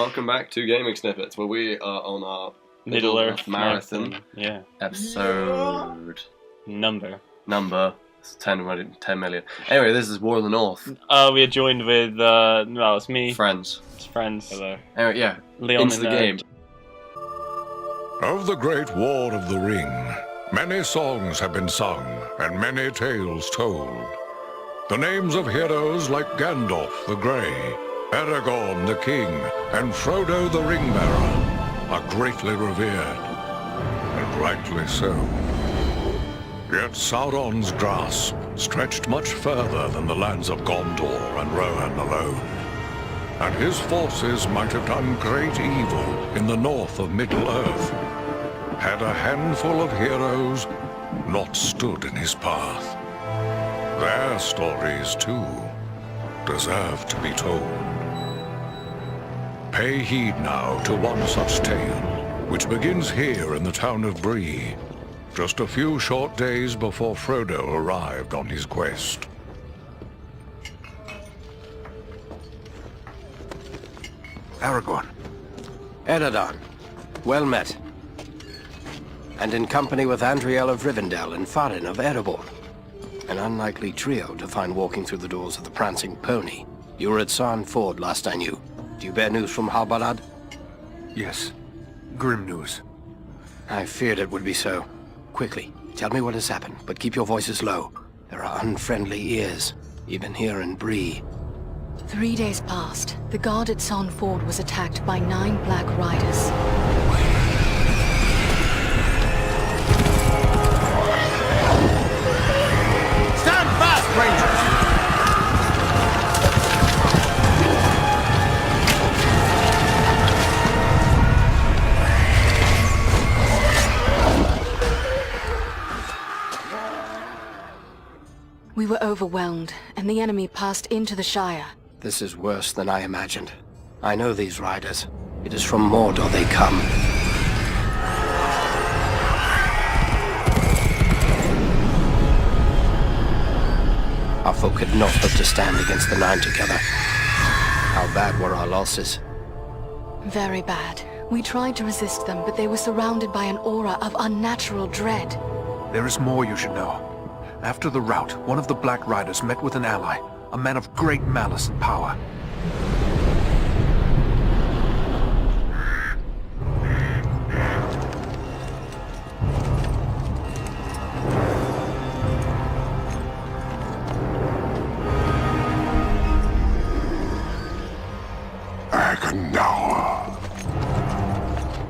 welcome back to Gaming Snippets, where we are on our Middle Earth Marathon. Yeah. Episode... Number. It's 10 million. Anyway, this is War of the North. We are joined with, well, it's me. Friends. It's friends. Hello. Anyway, yeah. Leon into and the game. Of the Great War of the Ring, many songs have been sung and many tales told. The names of heroes like Gandalf the Grey, Aragorn the King, and Frodo the Ring-Bearer are greatly revered, and rightly so. Yet Sauron's grasp stretched much further than the lands of Gondor and Rohan alone, and his forces might have done great evil in the north of Middle-earth, had a handful of heroes not stood in his path. Their stories, too, deserve to be told. Pay heed now to one such tale, which begins here in the town of Bree, just a few short days before Frodo arrived on his quest. Aragorn. Eredon. Well met. And in company with Andriel of Rivendell and Farin of Erebor. An unlikely trio to find walking through the doors of the Prancing Pony. You were at Sarn Ford last I knew. Do you bear news from Halbarad? Yes. Grim news. I feared it would be so. Quickly, tell me what has happened, but keep your voices low. There are unfriendly ears, even here in Bree. 3 days passed. The guard at Sarn Ford was attacked by 9 Black Riders. Stand fast, Rangers! We were overwhelmed, and the enemy passed into the Shire. This is worse than I imagined. I know these riders. It is from Mordor they come. Our folk could not hope to stand against the 9 together. How bad were our losses? Very bad. We tried to resist them, but they were surrounded by an aura of unnatural dread. There is more you should know. After the rout, one of the Black Riders met with an ally, a man of great malice and power.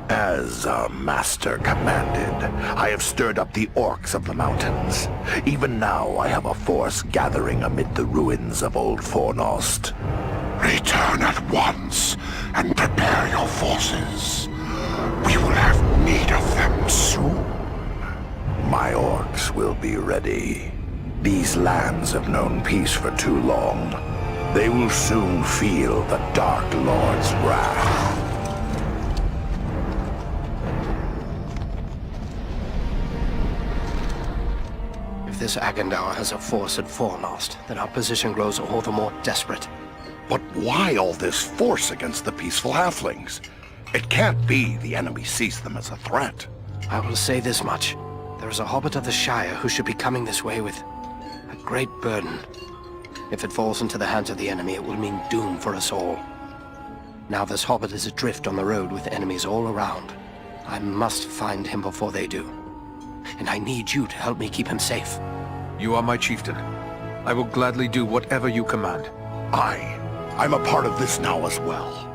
As our master commanded, I have stirred up the orcs of the mountains. Even now I have a force gathering amid the ruins of Old Fornost. Return at once and prepare your forces. We will have need of them soon. My orcs will be ready. These lands have known peace for too long. They will soon feel the Dark Lord's wrath. If this Agandaur has a force at Fornost, then our position grows all the more desperate. But why all this force against the peaceful halflings? It can't be the enemy sees them as a threat. I will say this much. There is a hobbit of the Shire who should be coming this way with a great burden. If it falls into the hands of the enemy, it will mean doom for us all. Now this hobbit is adrift on the road with enemies all around. I must find him before they do. And I need you to help me keep him safe. You are my chieftain. I will gladly do whatever you command. I'm a part of this now as well.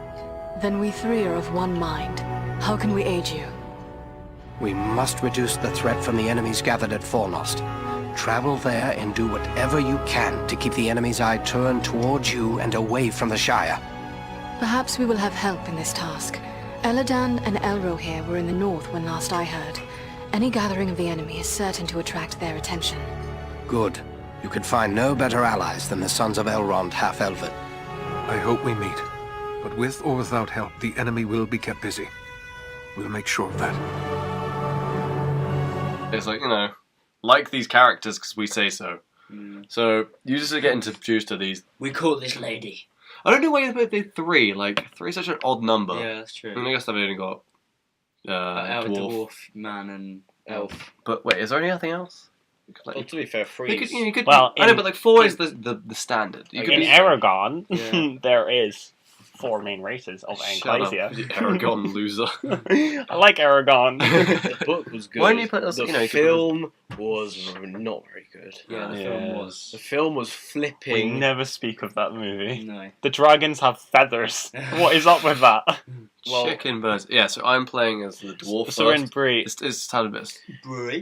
Then we 3 are of one mind. How can we aid you? We must reduce the threat from the enemies gathered at Fornost. Travel there and do whatever you can to keep the enemy's eye turned towards you and away from the Shire. Perhaps we will have help in this task. Eladan and Elrohir were in the north when last I heard. Any gathering of the enemy is certain to attract their attention. Good. You could find no better allies than the sons of Elrond half-elven. I hope we meet. But with or without help, the enemy will be kept busy. We'll make sure of that. It's like, like these characters because we say so. So, you just get introduced to these. We call this lady I don't know why they did 3. Like 3 is such an odd number. Yeah, that's true. I mean, I guess they've only got dwarf, man, and elf. But wait, is there anything else? Well, to be fair, 3 You could, well, I know, but like 4 is the standard. You could in be, Aragon, Yeah. there is 4 main races of Shut up, Ankylosia. you Aragon loser. I like Aragon. The book was good. Why don't you put us? The You know, you could film was not very good. Yeah, the film was. The film was We flipping. never speak of that movie. No. The dragons have feathers. What is up with that? Well- chicken birds. Yeah, so I'm playing as the dwarf. So we're in first. Bree. It's a tad bit.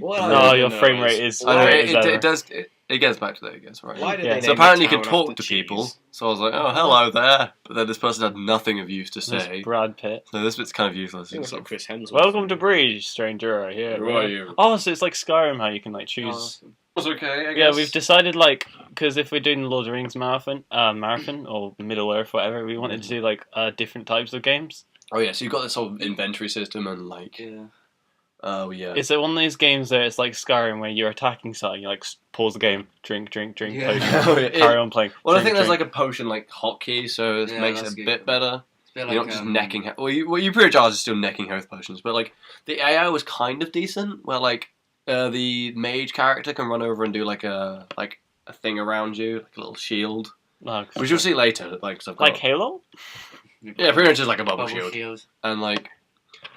What I No, don't your know frame rate is. I know, great as ever. it does. It gets back to that, I guess, right? Why did Yeah. they So name apparently the you can town talk after to people. cheese? So I was like, oh, hello there. But then this person had nothing of use to There's say. Brad Pitt. So this bit's kind of useless. I think it's like Chris Hemsworth. Welcome to Bree, stranger. Yeah. Who are you? Oh, so it's like Skyrim, how you can like choose. It's okay, I guess. Yeah, we've decided because if we're doing the Lord of the Rings marathon or Middle Earth, whatever, we wanted to do like different types of games. Oh yeah, so you've got this whole inventory system and like. Yeah. Oh yeah. Is it one of those games that it's like Skyrim where you're attacking something, you like pause the game, drink, Yeah. potion, Oh, yeah. carry on playing. Well, I drink, think there's drink. like a potion like hotkey, so it Yeah, makes it that's a good. bit better. It's a bit You're like, not just necking. Well, you pretty much are just still necking health potions, but like the AI was kind of decent. Where like the mage character can run over and do like a thing around you, like a little shield, Oh, which you'll see later. Like, 'cause I've got, like Halo. yeah, pretty much just like a bubble, bubble shield. shield. And like,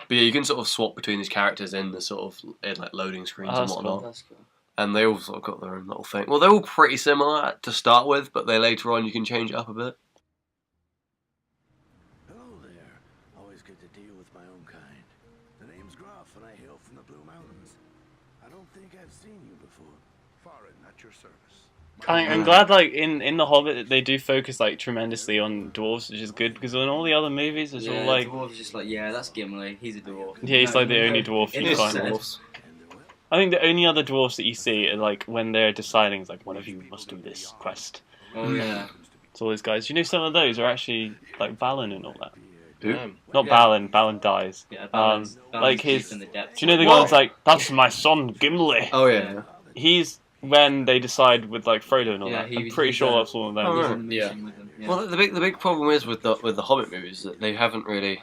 but yeah, you can sort of swap between these characters in the sort of like loading screens Oh, and that's whatnot. cool. That's cool. And they all sort of got their own little thing. Well, they're all pretty similar to start with, but they later on you can change it up a bit. Hello there. Always good to deal with my own kind. The name's Graf, and I hail from the Blue Mountains. I don't think I've seen you before. Foreign, at your service. I'm glad, like in the Hobbit, they do focus like tremendously on dwarves, which is good because in all the other movies, it's all like, dwarves just like, yeah, that's Gimli. He's a dwarf. yeah, he's like the only dwarf It you is find. sad. I think the only other dwarves that you see are like when they're deciding, it's like one of you must do this quest. Oh yeah. It's all those guys. You know, some of those are actually like Balin and all that. Who? Not Yeah. Balin. Balin dies. Yeah, Like his. in the depths. Do you know the What? one's like, that's my son Gimli. Oh yeah. He's when they decide with like Frodo and all Yeah, that. he- I'm pretty he's sure there. that's one of them. Oh, He's right. on the mission with them. Yeah. Well, the big problem is with the Hobbit movies that they haven't really.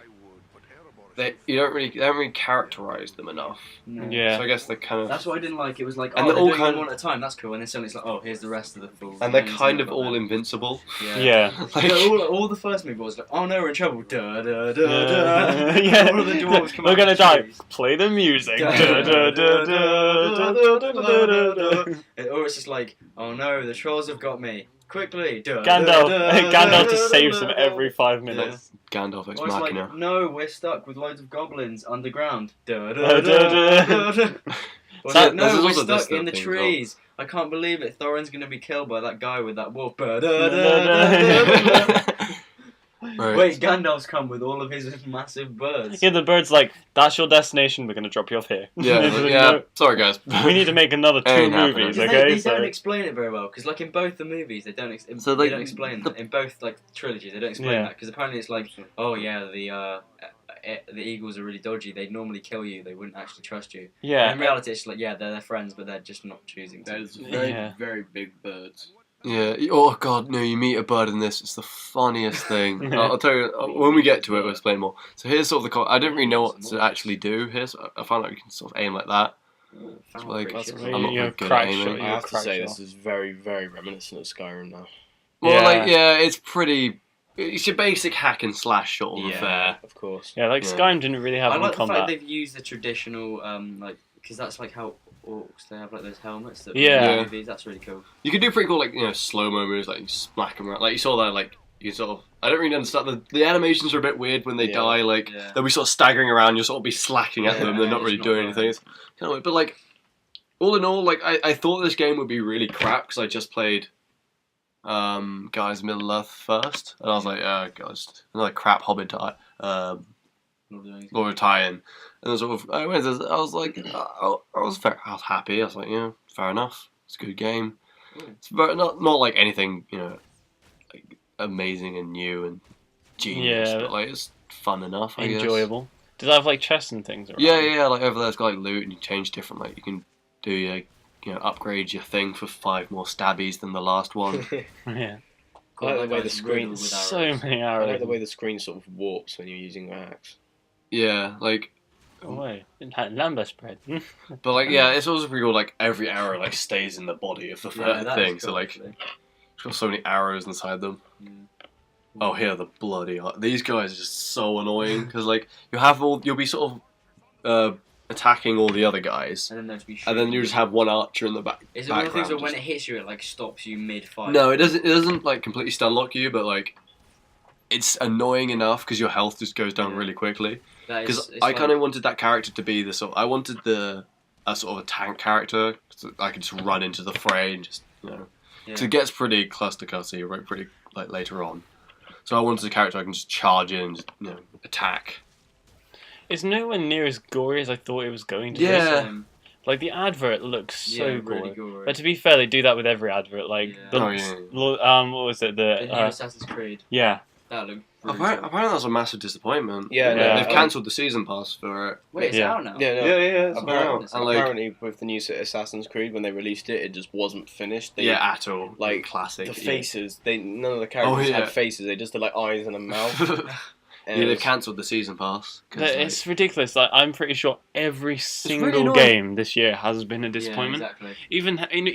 They haven't really characterized them enough. No. Yeah. So I guess they're kind of. That's what I didn't like. It was like, And oh, they're they're all doing kind them one at a time. That's cool. And then suddenly it's like, oh, here's the rest of the fools. And they're then kind it's of not all that. invincible. Yeah. Like, Yeah, all the first movie was like, oh no, we're in trouble. Da da da Yeah. da. Yeah. All of the dwarves come We're out gonna of the die. trees. Play the music. Da, Da, da, da, da, da, da, da, da, da. Or it's just like, oh no, the trolls have got me. Quickly. Da, Gandalf. da, da, Gandalf da, just da, saves da, them da. every 5 minutes. Gandalf ex Or it's Machina. like, no, we're stuck with loads of goblins underground. Da, Da, da, da, da, da. da, da. Or it's That- like, no, there's we're also this stuck in the thing as well. trees. I can't believe it. Thorin's gonna be killed by that guy with that wolf. Da, da, Da, da, da, da, da, da. Right. Wait, Gandalf's come with all of his massive birds. Yeah, the bird's like, that's your destination, we're gonna drop you off here. Yeah, It's like, yeah. no, Sorry, guys. we need to make another 2 Ain't happening. movies, Because okay? they So don't explain it very well. Because like in both the movies, they don't. So, They like, don't explain the- in both like trilogies. They don't explain Yeah. that because apparently it's like, oh yeah, the eagles are really dodgy. They'd normally kill you. They wouldn't actually trust you. And in yeah, reality, it's like, yeah, they're their friends, but they're just not choosing to. There's Yeah. very big birds. Yeah. Oh god, no! You meet a bird in this. It's the funniest thing. I'll tell you when we get to it. We'll explain more. So here's sort of I didn't really know what to actually do here. So I found out you can sort of aim like that. Found like- creatures. That's I'm not you're very good at crack aiming. shot, I you're have to crack say, shot. this is very, very reminiscent of Skyrim now. Well, Yeah. like it's pretty. It's your basic hack and slash sort of affair. Of course. Yeah, like Yeah. Skyrim didn't really have I any like the fact combat. they've used the traditional like because that's like how orcs they have like those helmets. That Yeah. Yeah. movies. That's really cool. You could do pretty cool, like slow mo moves, like you smack them around. Like you saw that, like you sort of. I don't really understand the animations are a bit weird when they Yeah. die. Like Yeah. they'll be sort of staggering around. You'll sort of be slacking at them. They're not it's really not doing right. anything. It's kind of weird. But like, all in all, like I thought this game would be really crap because I just played Guys Middle Earth first, and I was like, oh god, it's another crap Hobbit tie. Lord of the Rings. Lord of tie-in, and then sort of I was like, I was happy. I was like, yeah, fair enough. It's a good game. It's very, not like anything like amazing and new and genius, Yeah. but like it's fun enough. I guess. Enjoyable. Did I have like chests and things around? Yeah. Like over there, it's got like loot and you change different. Like you can do your upgrade your thing for 5 more stabbies than the last one. Yeah. I like the way the guy's screen. riddled with So arrows. many I arrows. like the way the screen sort of warps when you're using your axe. Yeah, like, Oh, wait. Lambert spread. but like, yeah, it's also pretty cool. Like every arrow like stays in the body of the Yeah, that is thing. So cool, like, actually. it's got so many arrows inside them. Yeah. Oh, here the bloody these guys are just so annoying because like you'll be sort of attacking all the other guys, And then there's be and then you just have one archer in the back. Is it one of the things where background when it hits you, it like stops you mid-fight? No, it doesn't. It doesn't like completely stun lock you, but like it's annoying enough because your health just goes down Yeah. really quickly. Because Because I kind of wanted that character to be the sort. I wanted a sort of a tank character so I could just run into the fray and just because it gets pretty clustercussy right pretty like later on. So I wanted a character I can just charge in and just, attack. It's nowhere near as gory as I thought it was going to be. Yeah. Like, the advert looks so Yeah, gory. really gory. But to be fair, they do that with every advert. Like, Yeah. what was it? The new The, Assassin's Creed. yeah. That looked Apparently that was a massive disappointment. Yeah, no, They've cancelled the season pass for it. Wait, it's Yeah. out now? Yeah, no. Yeah. Apparently, And like, apparently, with the new Assassin's Creed, when they released it, it just wasn't finished. They, yeah, at all. like classic. the faces. None of the characters yeah. had faces. They just had like eyes and a mouth. And Yeah, it they've was- cancelled the season pass. 'cause, It's ridiculous. Like, I'm pretty sure every single annoying. game this year has been a disappointment. Yeah, exactly.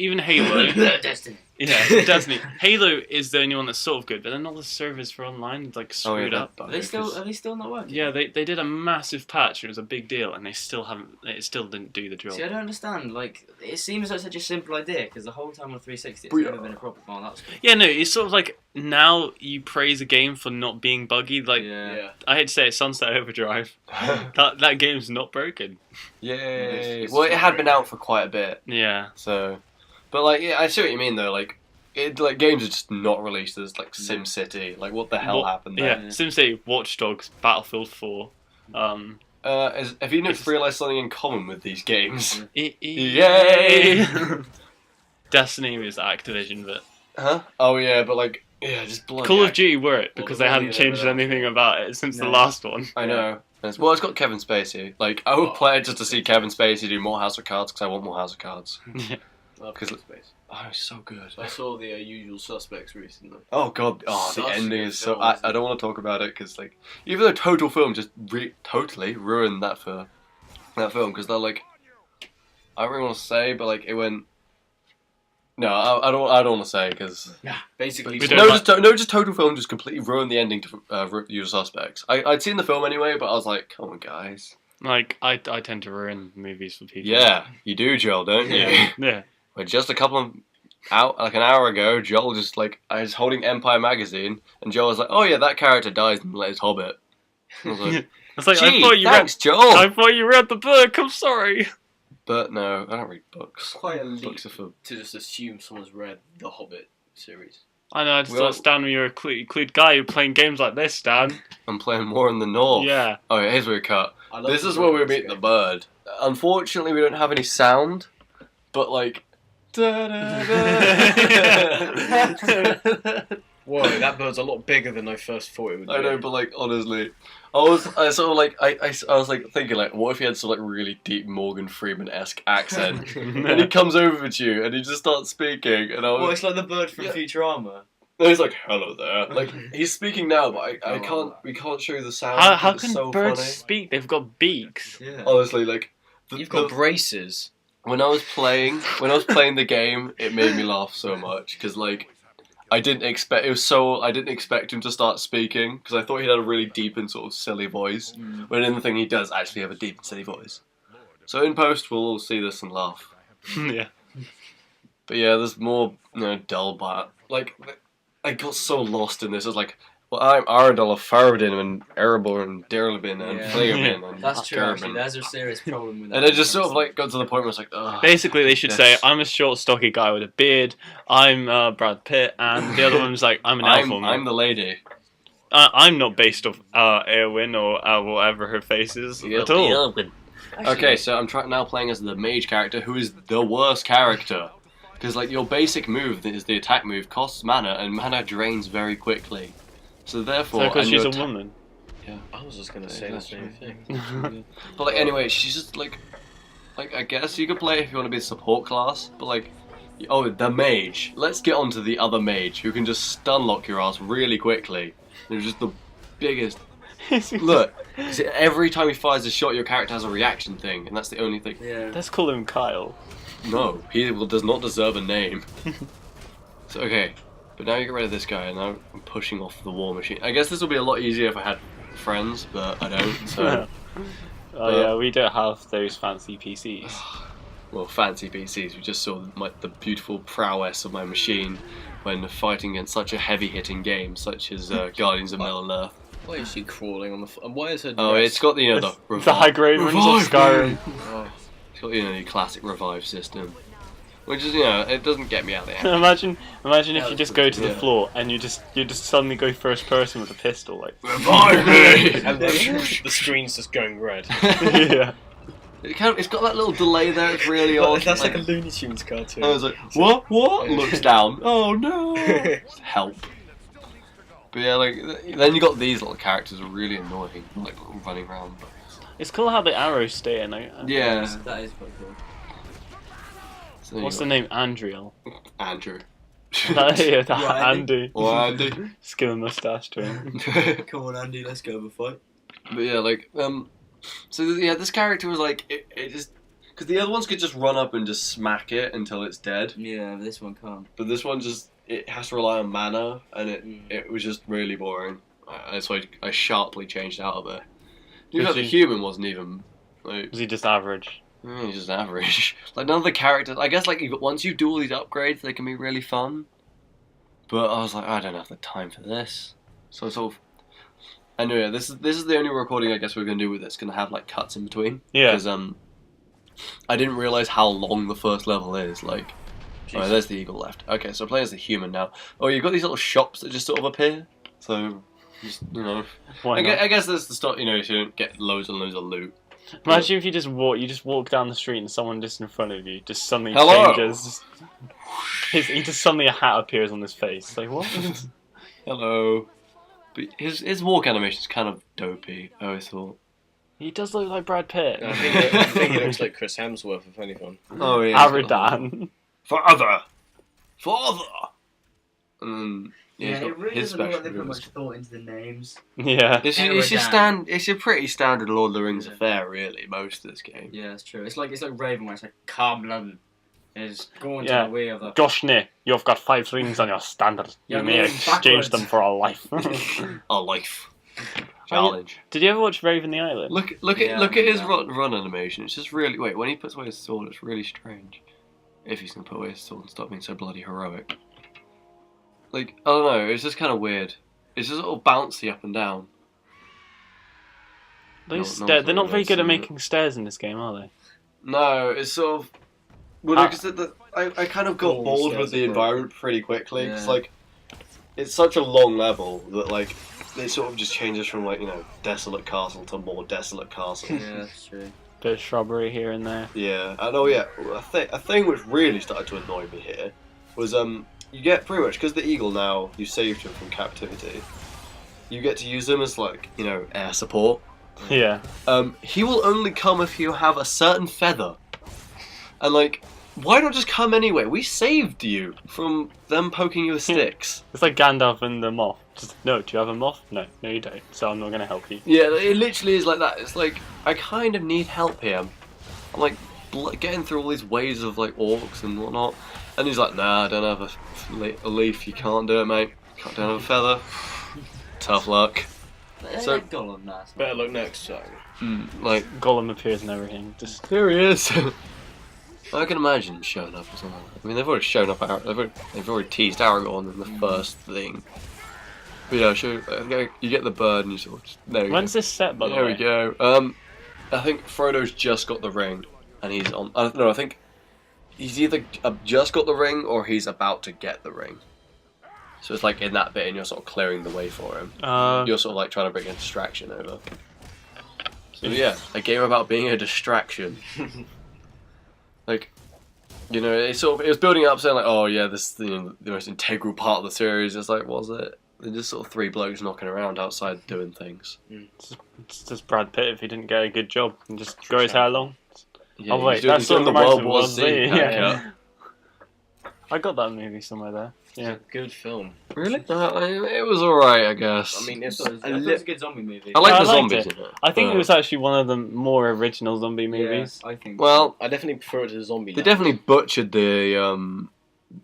Even Halo. Destiny. Yeah, Destiny. Halo is the only one that's sort of good, but then all the servers for online like screwed up. Are they still not working? Yeah, they did a massive patch. It was a big deal, and they still haven't. It still didn't do the job. See, I don't understand. Like, it seems like such a simple idea because the whole time on 360, it's But- never been a problem. Oh, that's good. Yeah, no, it's sort of like now you praise a game for not being buggy. Like, Yeah. I hate to say it, Sunset Overdrive. that game's not broken. Yay! It's Well, it so had been great. out for quite a bit, Yeah. so. But like, yeah, I see what you mean though. Like, games are just not released as like Sim City. Like, what the hell What- happened there? Yeah, SimCity, Watch Dogs, Battlefield 4. Have you realised something in common with these games? Yay! Destiny was Activision, but Huh? Oh yeah, but like, yeah, just bloody. Call of Duty were it because they Well, hadn't yeah, changed but- anything about it since the No. last one. I know. Well, it's got Kevin Spacey. Like, I would play it just to see Kevin Spacey do more House of Cards because I want more House of Cards. Because oh, it's so good. I saw the Usual Suspects recently. Oh god, the Such a ending good is so. film, I isn't it? don't want to talk about it because like, even though Total Film just totally ruined that film because they're like, I don't really want to say, but like it went. No, I don't. I don't want to say because Basically, We don't just Total Film just completely ruined the ending to Usual Suspects. I'd seen the film anyway, but I was like, come on, guys. Like, I tend to ruin movies for people. Yeah, you do, Joel, don't you? Yeah. But just a couple of an hour ago, Joel just like I was holding Empire magazine, and Joel was like, "Oh yeah, that character dies in the latest Hobbit." I was like, It's like, "Gee, I thought you thanks, read. Joel." I thought you read the book. I'm sorry. But no, I don't read books. quite a leap Books are for. to just assume someone's read the Hobbit series. I know. I just Well- thought Stan, you're a clued guy. You're playing games like this, Stan. I'm playing more in the north. Yeah. Oh, yeah, here's where we cut. I love This the is where we Hobbit meet the game. bird. Unfortunately, we don't have any sound, but like. Whoa, that bird's a lot bigger than I first thought it would be. I know, but like honestly, I sort of like I was like thinking like, what if he had some like really deep Morgan Freeman-esque accent, and he comes over to you and he just starts speaking, and I was, Well, it's like the bird from Yeah. Futurama. and he's like, hello there, like he's speaking now, but I can't, we can't show you the sound. How because can it's so birds funny. speak? They've got beaks. Yeah. Honestly, like You've got braces. when I was playing the game, it made me laugh so much because like I didn't expect him to start speaking because I thought he had a really deep and sort of silly voice. But in the thing, he does actually have a deep and silly voice. So in post, we'll all see this and laugh. Yeah. But yeah, there's more dull but like I got so lost in this. It's like, well, I'm Arundel of Faradin and Erebor and Derlibin and Yeah. Flairvin and That's true, actually. Garabin. There's a serious problem with that. And it just sort of like got to the point where it's like, ugh. Basically, they should say, Yes. I'm a short, stocky guy with a beard. I'm Brad Pitt, and the other one's like, I'm an elf woman. I'm the lady. I'm not based off Eowyn or whatever her face is at all. Okay, so I'm now playing as the mage character, who is the worst character. Because like your basic move is the attack move costs mana, and mana drains very quickly. So therefore, Because and she's your a woman. I was just gonna say the same thing. But like anyway, she's just like I guess you could play if you want to be a support class, but like Oh, the mage. Let's get on to the other mage who can just stun lock your ass really quickly. They're just the biggest. Look, every time he fires a shot, your character has a reaction thing, and that's the only thing. Yeah. Let's call him Kyle. No, he does not deserve a name. So, okay, but now you get rid of this guy, and now I'm pushing off the war machine. I guess this will be a lot easier if I had friends, but I don't, so... Yeah, we don't have those fancy PCs. Well, fancy PCs, we just saw the beautiful prowess of my machine when fighting in such a heavy-hitting game, such as Guardians of Middle-earth. Why is she crawling on the and why is her dress... Oh, it's got the, the high grade ones of Skyrim. Oh. It's got, the classic revive system. Which is, it doesn't get me out of the action. imagine if you just go to the floor and you just suddenly go first person with a pistol, like revive me! And the screen's just going red. Yeah. It's got that little delay there. It's really odd. That's like a Looney Tunes cartoon. I was like, what? Looks down. Oh no! Help. But yeah, then you got these little characters are really annoying, like running around. It's cool how the arrows stay in. Yeah. That is quite cool. So What's the name? Andriel. Andrew. Andy. Or Andy. Just give a mustache to him. Come on, Andy, let's go have a fight. But yeah, so yeah, this character was like, it just, because the other ones could just run up and just smack it until it's dead. Yeah, this one can't. But this one it has to rely on mana, and it was just really boring. So I sharply changed out of it. The human wasn't even. Was he just average? He's just average. None of the characters. I guess once you do all these upgrades, they can be really fun. But I was like, I don't have the time for this. So sort of. Anyway, this is the only recording I guess we're gonna do with this. Gonna have cuts in between. Yeah. Because I didn't realize how long the first level is. Oh, there's the eagle left. Okay, so playing as the human now. Oh, you've got these little shops that just sort of appear. So, just, I guess that's the start. So you don't get loads and loads of loot. Imagine if you just walk down the street and someone just in front of you just suddenly changes. He just suddenly a hat appears on his face. Like what? Hello. But his walk animation's kind of dopey. I always thought. He does look like Brad Pitt. I think he looks like Chris Hemsworth, if anything. Oh yeah. Aridan. Father. And yeah, it really his doesn't look like they special put moves. much thought into the names. Yeah. It's your pretty standard Lord of the Rings affair, really. Most of this game. Yeah, that's true. It's like Raven, where it's like Carblin is going to the way of the. Goshne, you've got 5 rings on your standard. You may exchange them for a life. A life. Challenge. Did you ever watch Raven the Island? Look at his run animation. It's just really when he puts away his sword, it's really strange. If he's gonna put away his sword and stop being so bloody heroic. I don't know. It's just kind of weird. It's just all bouncy up and down. They're not very good at making stairs in this game, are they? No, it's sort of. Well, because I kind of got bored with the environment pretty quickly. Yeah. It's it's such a long level that it sort of just changes from desolate castle to more desolate castle. Yeah, that's true. Bit of shrubbery here and there. Yeah, and a thing which really started to annoy me here was you get pretty much because the eagle now you saved him from captivity. You get to use him as air support. Yeah. He will only come if you have a certain feather, and why not just come anyway? We saved you from them poking you with sticks. It's like Gandalf and the moth. Just, no, do you have a moth? No, you don't. So I'm not going to help you. Yeah, it literally is like that. It's I kind of need help here. I'm getting through all these waves of orcs and whatnot. And he's like, nah, I don't have a leaf. You can't do it, mate. Don't have a feather. Tough luck. So Gollum, better luck next time. Gollum appears and everything. Just there he is. I can imagine showing up or something. I mean, they've already shown up. They've already teased Aragorn in the first thing. But yeah, you get the bird and you sort of. There we go. When's this set, by the way? There we go. I think Frodo's just got the ring, and he's on. No, I think he's either just got the ring or he's about to get the ring. So it's in that bit, and you're sort of clearing the way for him. You're sort of trying to bring a distraction over. So yeah, a game about being a distraction. It was building up saying oh yeah, this the most integral part of the series. It's was it? They're just sort of 3 blokes knocking around outside doing things. It's just Brad Pitt if he didn't get a good job and just grow his hair long. Yeah, oh wait, that's sort of the World War Z. Yeah. I got that movie somewhere there. Yeah. It's a good film. Really? It was alright, I guess. I mean, it's I thought it was a good zombie movie. I like Yeah, the I liked zombies it. in it. I think it but- was actually one of the more original zombie movies. Yeah, I think. Well, I definitely prefer it to the zombie. they now. definitely butchered the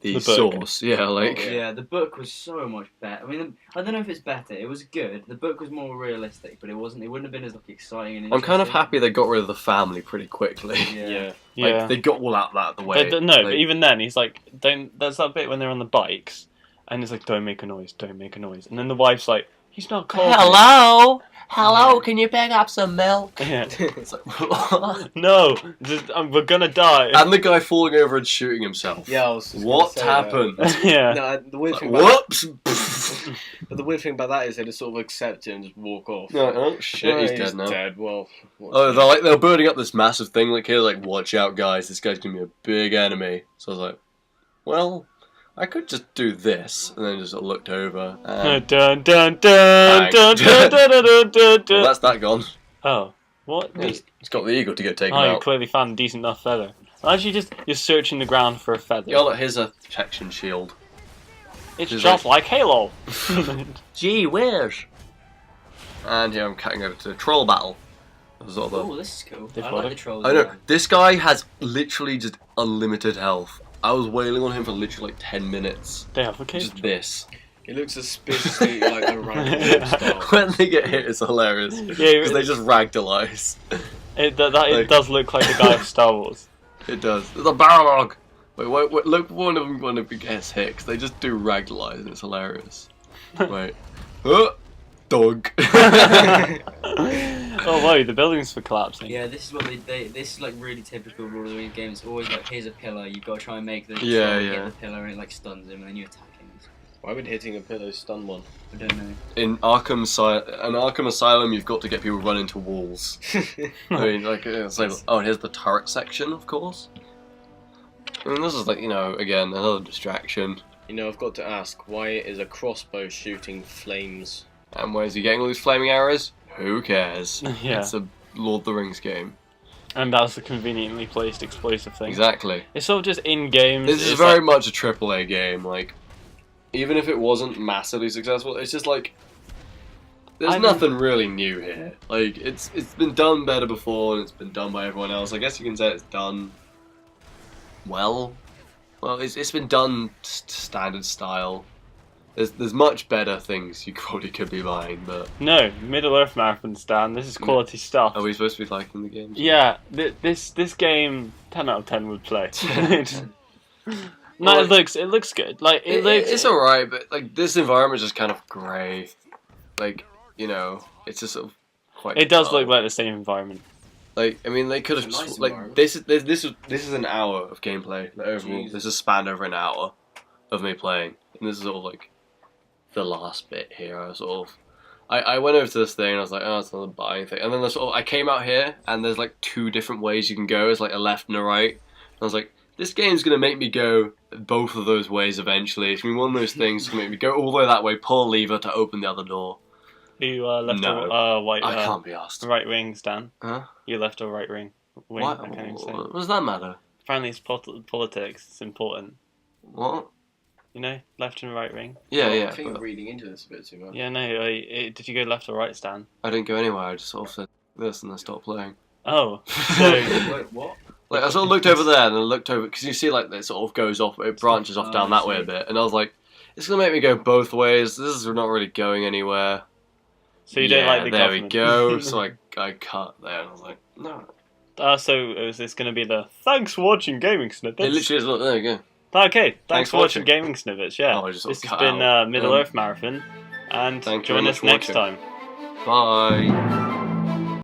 book. source. Yeah, like Yeah, the book was so much better. I mean, I don't know if it's better. It was good. The book was more realistic, but it wasn't. It wouldn't have been as like exciting and. I'm kind of interesting. happy they got rid of the family pretty quickly. Yeah. Like, Yeah. they got all out that the way. No, like, but even then, he's like, don't. There's that bit when they're on the bikes, and it's like, don't make a noise, don't make a noise. And then the wife's like, he's not cold. Hello, can you pick up some milk? Yeah. It's like, what? No, we're gonna die. And the guy falling over and shooting himself. Yeah, I was just What gonna say that. happened? Yeah. No, the weird Like, thing about whoops! but the weird thing about that is they just sort of accept it and just walk off. No, oh shit, Oh, he's dead now. Dead. Well. Oh, they're burning up this massive thing. Like here, like watch out, guys! This guy's gonna be a big enemy. So I was like, well, I could just do this, and then just looked over. Dun dun dun dun dun dun dun dun dun dun. Well, that's that gone. Oh, what? Yeah, it's got the eagle to get taken Oh, you out. clearly found a decent enough feather. Actually, you're searching the ground for a feather. Yeah, look, here's a protection shield. It's Here's just like Halo. Gee whiz! And here I'm cutting over to the troll battle. Sort of Oh, this is cool. They've I got like it. the trolls. I know, yeah. this guy has literally just unlimited health. I was wailing on him for literally like 10 minutes. They have a cave. Just this. He looks suspiciously like a random style. When they get hit, it's hilarious. Yeah, Because they just ragdolize. It like- does look like the guy of Star Wars. It does. The Barlog! Wait, look, one of them gets hit, 'cause they just do ragdolize and it's hilarious. Wait. Dog. Oh wow, the buildings were collapsing. Yeah, this is what this is like really typical Lord of the Rings games. It's always like, here's a pillar, you've got to try and make the Yeah, troll yeah. hit the pillar and it like stuns him and then you attack him. Why would hitting a pillow stun one? I don't know. In Arkham Asylum, you've got to get people to run into walls. I mean, like, it's like, oh, here's the turret section, of course. I mean, this is like, again, another distraction. You know, I've got to ask, why is a crossbow shooting flames? And where's he getting all these flaming arrows? Who cares? Yeah. It's a Lord of the Rings game. And that's a conveniently placed explosive thing. Exactly. It's sort of just in games. This is it's very like- much a AAA game. Like, even if it wasn't massively successful, it's just like there's nothing really new here. Like, it's been done better before, and it's been done by everyone else. I guess you can say it's done well. Well, it's been done standard style. There's much better things you probably could be buying, but No, Middle Earth Marathon Stan. This is quality stuff. are we supposed to be liking the game? Yeah, this game 10 out of 10 would play. No, Well, it looks good. Like it's alright, but like this environment is just kind of grey. Like, it's just sort of quite. It does dull. look like the same environment. Like, I mean, they could have It's a nice like environment. this is an hour of gameplay. Like, overall, Jeez. this is spanned over an hour of me playing, and this is sort of like the last bit here. I went over to this thing and I was like, oh, it's another buying thing. And then I came out here and there's like 2 different ways you can go. It's like a left and a right. And I was like, this game's gonna make me go both of those ways eventually. It's gonna be one of those things to make me go all the way that way, pull a lever to open the other door. You left No. or right? I can't be asked. Right wing, Stan. Huh? You left or right wing? Wing. What? I can't even say. What does that matter? Apparently, it's politics. It's important. What? You know, left and right wing. Yeah, Well, yeah. I think but I'm reading into this a bit too much. Yeah, no. Did you go left or right, Stan? I didn't go anywhere. I just sort of said this and then stopped playing. Oh, so Wait, what? Like, I sort of looked over there and I looked over because you see, like, it sort of goes off, it branches off down that way a bit, and I was like, it's gonna make me go both ways. This is not really going anywhere. you don't like the there government. we go. So I cut there, and I was like, no. So is this going to be the thanks for watching gaming snippets? It literally is. Look, there you go. Okay, thanks Thanks for for watching watching. gaming snippets. Yeah, Oh, I just this sort has of cut been out. Middle Earth Marathon, and Thank you join very us much for next watching. time. Bye.